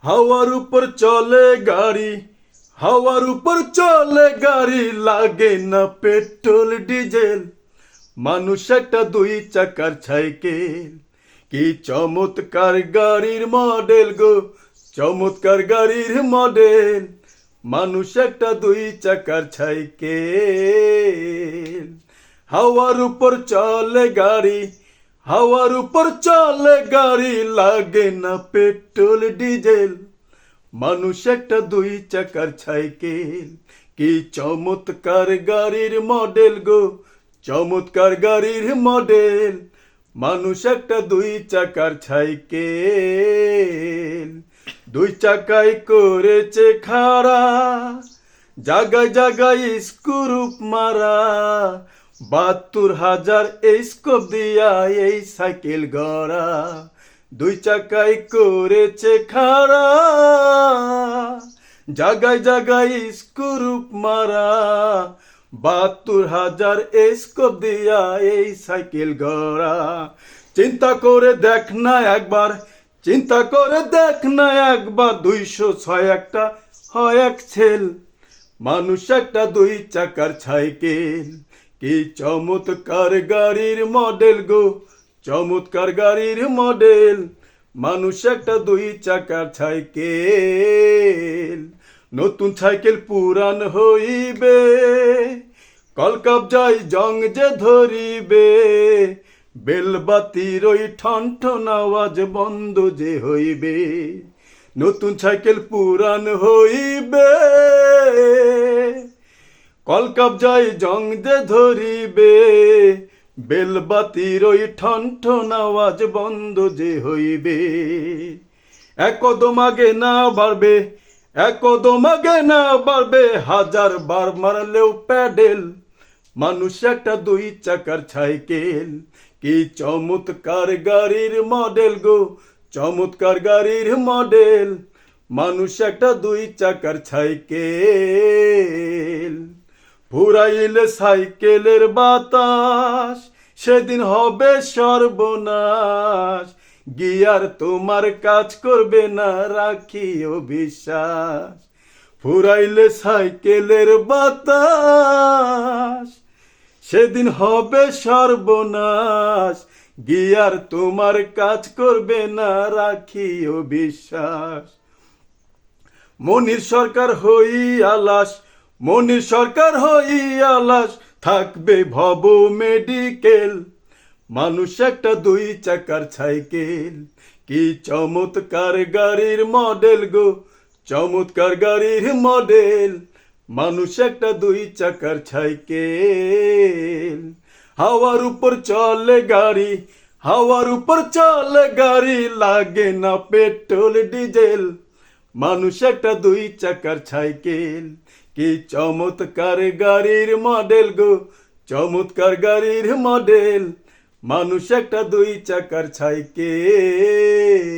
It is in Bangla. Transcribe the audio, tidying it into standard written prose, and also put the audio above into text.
হাওয়ার উপর চলে গাড়ি, হাওয়ার উপর চলে গাড়ি, লাগে না পেট্রোল ডিজেল। মানুষ একটা দুই চাকার সাইকেল, কি চমৎকার গাড়ির মডেল গো, চমৎকার গাড়ির মডেল। মানুষ একটা দুই চাকার সাইকেল। হাওয়ার উপর চলে গাড়ি, হাওয়ার উপর চলে গাড়ি, লাগে না পেট্রোল ডিজেল। মানুষ একটা দুই চাকার সাইকেল, কি চমৎকার গাড়ির মডেল গো, চমৎকার গাড়ির মডেল। মানুষ একটা দুই চাকার সাইকেল। দুই চাকায় করেছে খাড়া, জায়গায় জায়গায় স্ক্রুপ মারা। ৭২,০০০ স্কোপ দিয়া এই সাইকেল গড়া। দুই চাকায় করেছে খাড়া, জায়গায় জায়গায় স্ক্রুপ মারা। ৭২,০০০ স্কোপ দিয়া এই সাইকেল গড়া। চিন্তা করে দেখ না একবার, চিন্তা করে দেখ না একবার, ২০৬ একটা হয় এক ছেল। মানুষ একটা দুই চাকার সাইকেল, কি চমৎকার গাড়ির মডেল গো, চমৎকার গাড়ির মডেল। মানুষ একটা দুই চাকার সাইকেল। নতুন সাইকেল পুরান হইবে, কলকাবজায় জং যে ধরিবে। বেলবাতির ওই ঠন ঠন আওয়াজ বন্ধ যে হইবে। নতুন সাইকেল পুরান হইবে, কলকাবজায় জং যে ধরিবে। বেলবাতির ওই ঠন ঠন আওয়াজ বন্ধ যে হইবে। এক কদম আগে না বাড়বে, এক কদম আগে না বাড়বে, ১০০০ বার মারলেও প্যাডেল। মানুষ একটা দুই চাকার সাইকেল, কি চমৎকার গাড়ির মডেল গো, চমৎকার গাড়ির মডেল। মানুষ একটা দুই চাকার সাইকেল। ফুরাইলে সাইকেলের বাতাস, সেদিন হবে সর্বনাশ। গিয়ার তোমার কাজ করবে না, রাখিও বিশ্বাস। ফুরাইলে সাইকেলের বাতাস, সেদিন হবে সর্বনাশ। গিয়ার তোমার কাজ করবে না, রাখিও বিশ্বাস। মনির সরকার হই আলাস, মনির সরকার হই আলাস, থাকবে ভব মেডিকেল। মানুষ একটা দুই চাকার সাইকেল, কি চমৎকার গাড়ির মডেল গো, চমৎকার গাড়ির মডেল। মানুষ একটা দুই চাকার সাইকেল। হাওয়ার উপর চলে গাড়ি, হাওয়ার উপর চলে গাড়ি, লাগে না পেট্রোল ডিজেল। মানুষ একটা দুই চাকার সাইকেল, কি চমৎকার গাড়ির মডেল গো, চমৎকার গাড়ির মডেল। মানুষ একটা দুই চাকার সাইকেল।